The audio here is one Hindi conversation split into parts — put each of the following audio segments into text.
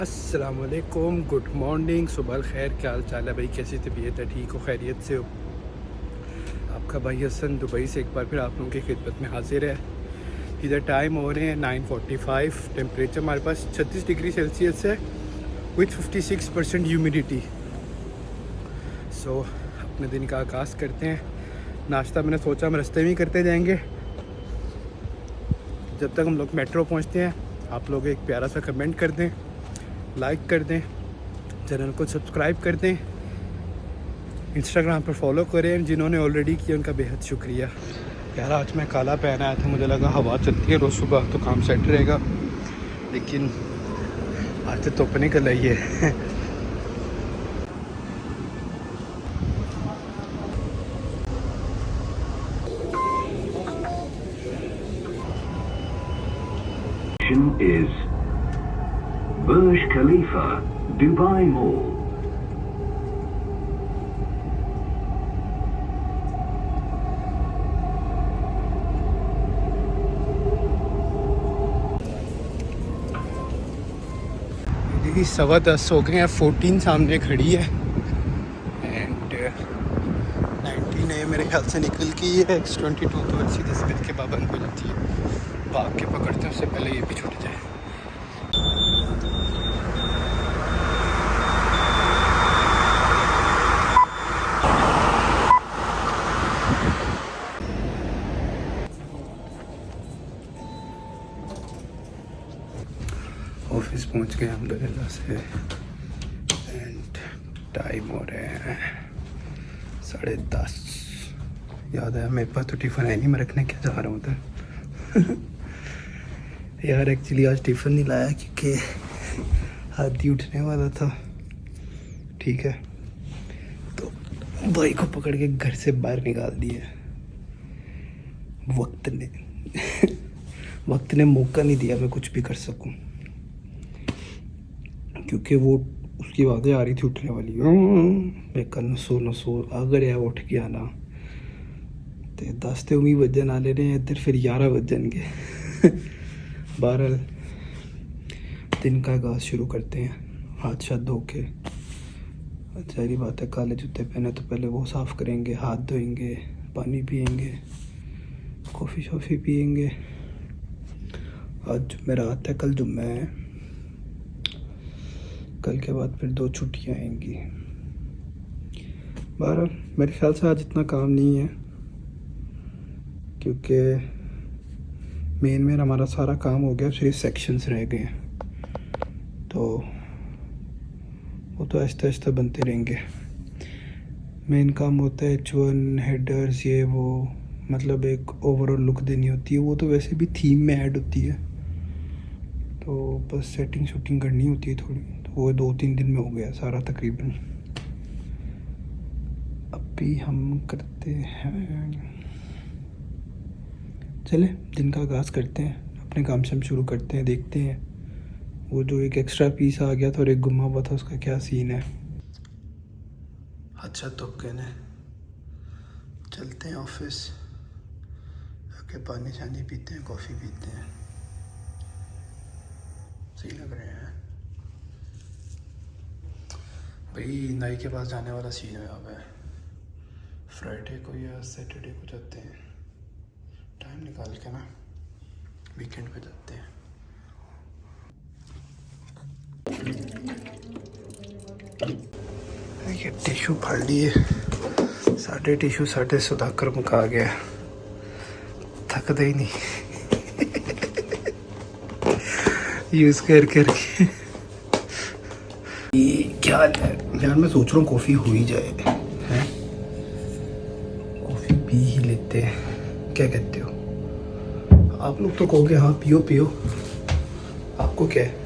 अस्सलामुअलैकुम, गुड मॉर्निंग, सुबह खैर। क्या हाल चाल है भाई? कैसी तबीयत है? ठीक हो? खैरियत से हो? आपका भाई हसन दुबई से एक बार फिर आप लोगों की खिदमत में हाजिर है। इधर टाइम हो रहे हैं 9:45। टेम्परेचर हमारे पास 36 डिग्री सेल्सियस है विथ 56% ह्यूमिडिटी। सो अपने दिन का आगाज़ करते हैं। नाश्ता मैंने सोचा हम रास्ते में ही करते जाएंगे जब तक हम लोग मेट्रो पहुंचते हैं। आप लोग एक प्यारा सा कमेंट कर दें, लाइक कर दें, चैनल को सब्सक्राइब कर दें, इंस्टाग्राम पर फॉलो करें। जिन्होंने ऑलरेडी किया उनका बेहद शुक्रिया। यार आज मैं काला पहना आया था, मुझे लगा हवा चलती है रोज़ सुबह तो काम सेट रहेगा, लेकिन आज तो धुप निकल आई है। is Burj Khalifa, Dubai Mall. देखिए 10:15 हो गए हैं, 14 सामने खड़ी है एंड 19 मेरे ख्याल से निकल की है। X22 तो सीधे स्पीड के पाबंद हो जाती है, भाग के पकड़ते हैं उससे पहले ये भी छूट जाए। ऑफिस पहुंच गए अल्हम्दुलिल्लाह से एंड टाइम हो रहे हैं 10:30। याद है मेरे पास तो टिफ़िन है नहीं, मैं रखने क्या जा रहा हूँ उधर। यार एक्चुअली आज टिफ़िन नहीं लाया क्योंकि हाथी उठने वाला था, ठीक है, तो भाई को पकड़ के घर से बाहर निकाल दिया। वक्त ने मौका नहीं दिया मैं कुछ भी कर सकूं, क्योंकि वो उसकी आवाज़ें आ रही थी उठने वाली। मैं कल नसो अगर है उठ गया ना तो 10 तो उम्मीद बजन आ ले रहे हैं इधर, फिर 11 बज जाएंगे। बहरहाल दिन का आगाज़ शुरू करते हैं। हाथ शाथ धो के, सारी बात है, काले जूते पहने तो पहले वो साफ़ करेंगे, हाथ धोएंगे, पानी पियेंगे, कॉफ़ी शॉफ़ी पियेंगे। आज जुमेरात है, कल जुम्मा है, कल के बाद फिर 2 छुट्टियाँ आएंगी। बहरहाल मेरे ख्याल से आज इतना काम नहीं है क्योंकि मेन हमारा सारा काम हो गया, सिर्फ सेक्शंस रह गए हैं, तो वो तो आहिस्ता आहिस्ता बनते रहेंगे। मेन काम होता है H1 हेडर्स, ये वो, मतलब एक ओवरऑल लुक देनी होती है। वो तो वैसे भी थीम में ऐड होती है, तो बस सेटिंग शूटिंग करनी होती है थोड़ी, तो वो 2-3 दिन में हो गया सारा तकरीबन। अभी हम करते हैं, चले दिन का आगाज़ करते हैं, अपने काम से हम शुरू करते हैं, देखते हैं वो जो एक एक्स्ट्रा पीस आ गया था और एक गुमा हुआ था उसका क्या सीन है। अच्छा तो कहने चलते हैं ऑफिस, जाके पानी शानी पीते हैं, कॉफ़ी पीते हैं, सही लग रहे हैं भाई। नाई के पास जाने वाला सीन है। अब है फ्राइडे को या सैटरडे को जाते हैं, टाइम निकाल के ना, वीकेंड पे जाते हैं। ये टिशू फाड़ लिए, साढ़े टिशू साढ़े सुधाकर मुका गया, थकता ही नहीं। यूज़ कर करके ये क्या है यार, मैं सोच रहा हूँ कॉफ़ी हो ही जाए, हैं कॉफ़ी पी ही लेते हैं, क्या कहते हो आप लोग? तो कहोगे हाँ पियो पियो, आपको क्या है?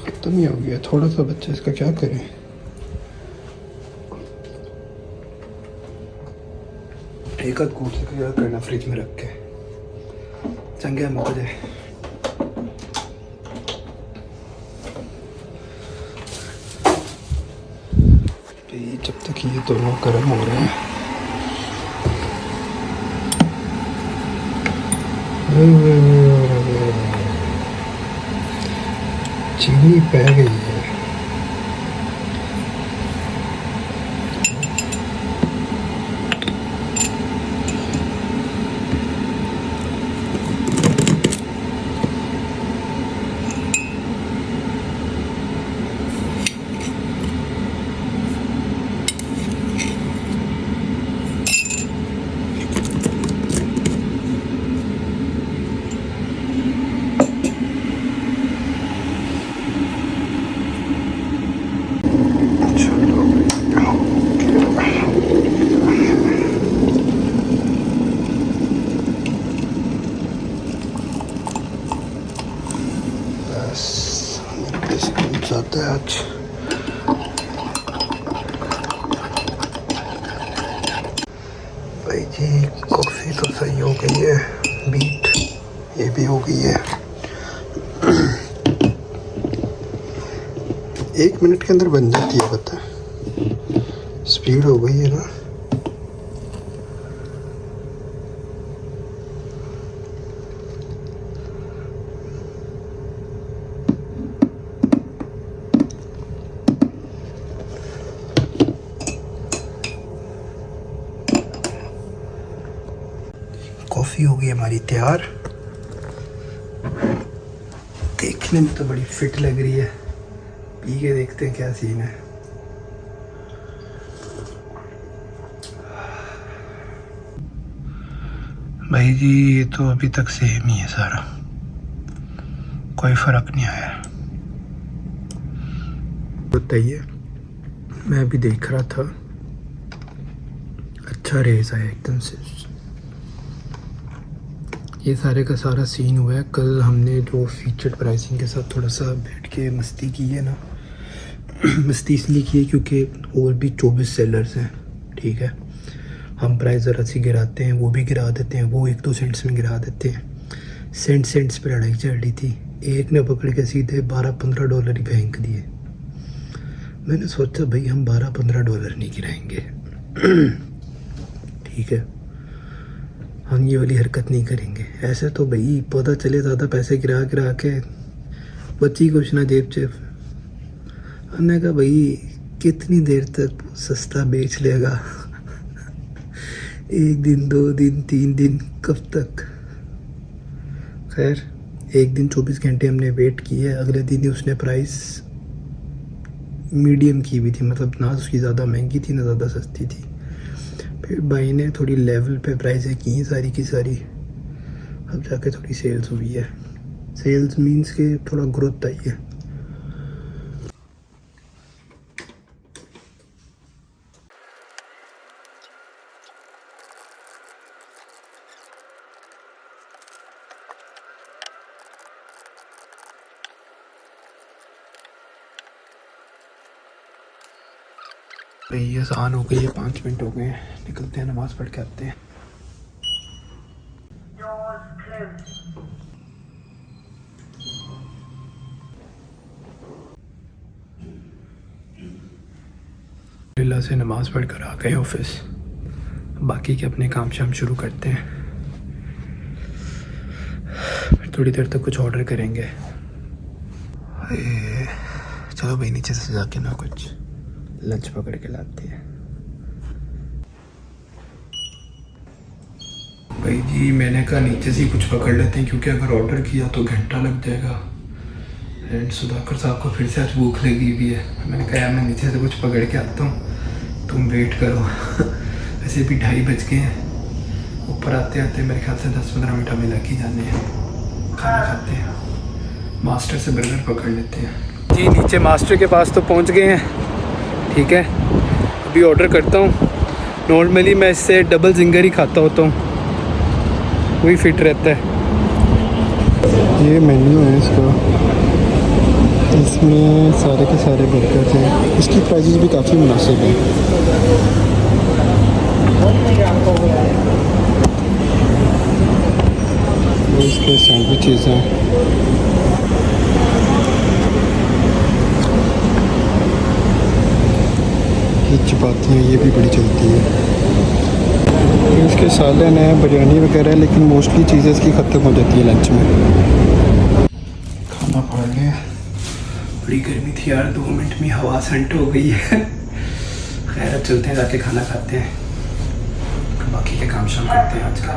खत्म ही हो गया, थोड़ा सा बच्चा, इसका क्या करें? एक आध कूट से करना फ्रिज में रख के चंगे मुक जाए। जब तक ये दोनों गर्म हो रहे हैं चीनी पै गई है। जाता है आज। भाई जी कॉफ़ी तो सही हो गई है, बीट ये भी हो गई है। 1 मिनट के अंदर बन जाती है, पता है, स्पीड हो गई है ना। कॉफ़ी हो गई हमारी तैयार। देखने में तो बड़ी फिट लग रही है, पी के देखते हैं क्या सीन है। भाई जी ये तो अभी तक सेम ही है सारा, कोई फर्क नहीं आया। बताइए, मैं अभी देख रहा था, अच्छा रेस आया एकदम से। ये सारे का सारा सीन हुआ है कल हमने जो फीचर्ड प्राइसिंग के साथ थोड़ा सा बैठ के मस्ती की है ना। मस्ती इसलिए की है क्योंकि और भी 24 सेलर्स हैं, ठीक है। हम प्राइस ज़रा सी गिराते हैं, वो भी गिरा देते हैं, वो 1-2 सेंट्स में गिरा देते हैं। सेंट्स पर लड़ाई चल रही थी, एक ने पकड़ के सीधे $12-15 ही फेंक दिए। मैंने सोचा भाई हम $12-15 नहीं गिराएंगे। ठीक है, हम ये वाली हरकत नहीं करेंगे। ऐसे तो भाई पता चले ज़्यादा पैसे गिरा के बच्ची कुछ ना जेब चेब। हमने कहा भाई कितनी देर तक सस्ता बेच लेगा। 1 दिन 2 दिन 3 दिन कब तक। खैर 1 दिन 24 घंटे हमने वेट की है। अगले दिन ही उसने प्राइस मीडियम की भी थी, मतलब ना उसकी ज़्यादा महंगी थी ना ज़्यादा सस्ती थी। फिर भाई ने थोड़ी लेवल पे प्राइसें की सारी की सारी, अब जाके थोड़ी सेल्स हुई है। सेल्स मींस के थोड़ा ग्रोथ आई है। भाई ये आसान हो गई है, 5 मिनट हो गए हैं, निकलते हैं, नमाज़ पढ़ के आते हैं। अल्लाह से नमाज़ पढ़ कर आ गए ऑफिस, बाकी के अपने काम शाम शुरू करते हैं। फिर थोड़ी देर तक कुछ ऑर्डर करेंगे। चलो भाई नीचे से जाके ना कुछ लंच पकड़ के लाते हैं। भाई जी मैंने कहा नीचे से ही कुछ पकड़ लेते हैं, क्योंकि अगर ऑर्डर किया तो घंटा लग जाएगा। एंड सुधाकर साहब को फिर से आज भूख लगी हुई है। मैंने कहा यार मैं नीचे से कुछ पकड़ के आता हूँ, तुम वेट करो। वैसे भी 2:30 बज गए हैं। ऊपर आते आते मेरे ख्याल से 10-15 मिनट हमें लग ही जाने हैं। खाना खाते हैं, मास्टर से बर्गर पकड़ लेते हैं। जी नीचे मास्टर के पास तो पहुँच गए हैं, ठीक है। अभी ऑर्डर करता हूँ। नॉर्मली मैं इससे डबल जिंगर ही खाता होता हूँ, वही फिट रहता है। ये मेन्यू है इसका, इसमें सारे के सारे बर्गर हैं। इसकी प्राइसेस भी काफ़ी मुनासिब हैं। के सैंडविचेस हैं। ये चपातियाँ ये भी बड़ी चलती है। इसके सालन है, बिरयानी वगैरह है, लेकिन मोस्टली चीज़ें इसकी ख़त्म हो जाती है लंच में। खाना पड़ गया, बड़ी गर्मी थी यार, 2 मिनट में हवा सेंट हो गई है। खैर अब चलते हैं, जाके खाना खाते हैं, बाकी के काम शाम करते हैं आज का।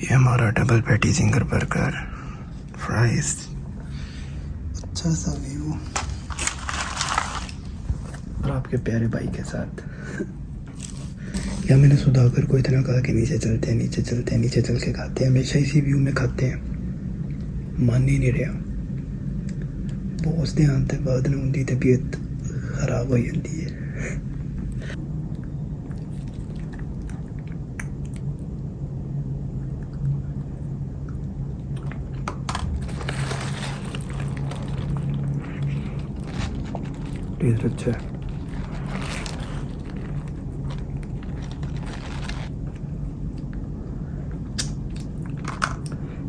ये हमारा double patty zinger burger, fries, अच्छा सा व्यू और आपके प्यारे भाई के साथ। या मैंने सुधाकर को इतना कहा कि नीचे चलते हैं, नीचे चलते हैं, नीचे चल के खाते हैं, हमेशा इसी व्यू में खाते हैं, मान ही नहीं रहा। बहुत ध्यान ते बाद न उनकी तबीयत खराब हो जाती है। टेस्ट अच्छा है।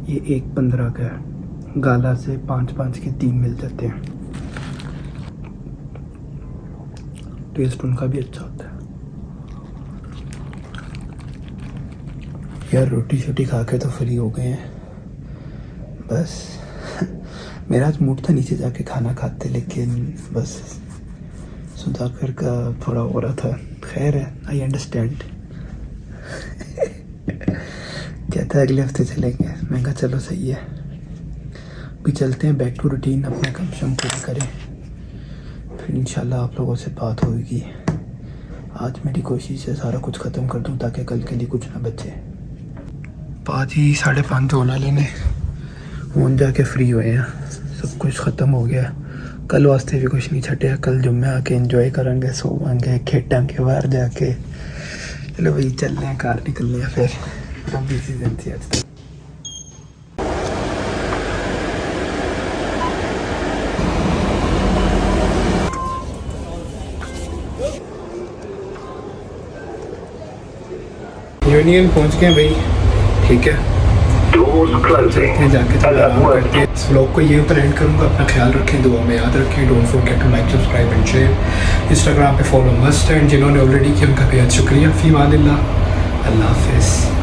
ये 1.15 का है, गाला से 5-5 के 3 मिल जाते हैं। टेस्ट उनका भी अच्छा होता है। यार रोटी शोटी खा के तो फ्री हो गए हैं बस। मेरा आज मूड था नीचे जाके खाना खाते, लेकिन बस सुधाकर का थोड़ा हो रहा था। खैर है, आई अंडरस्टैंड। कहता है अगले हफ्ते चलेंगे, मैं कहा चलो सही है। भी चलते हैं बैक टू रूटीन, अपना काम शाम पूरा करें, फिर इंशाल्लाह आप लोगों से बात होगी। आज मेरी कोशिश है सारा कुछ ख़त्म कर दूं ताकि कल के लिए कुछ ना बचे। 5:30 होने लेने हूँ, जाके फ्री हुए हैं, सब कुछ ख़त्म हो गया। कल वास्ते भी कुछ नहीं छटिया, कल जुम्मे आके इंजॉय करेंगे, सोवांगे, खेटांगे बाहर जाके। चलो भाई चल रहे हैं, कार निकल लिया फिर। बिजी दिन थी आज तक। यूनियन पहुंच गए भाई, ठीक है। Doors closing. जाके थोड़ा आराम करते हैं। इस व्लॉग को ये पर एंड करूँगा। अपना ख्याल रखें, दुआ में याद रखें। Don't forget to like, subscribe and share. Instagram पे फॉलो मस्ट है, जिन्होंने ऑलरेडी किया उनका बेहद शुक्रिया। फ़ी अमानिल्लाह, अल्लाह हाफ़िज़।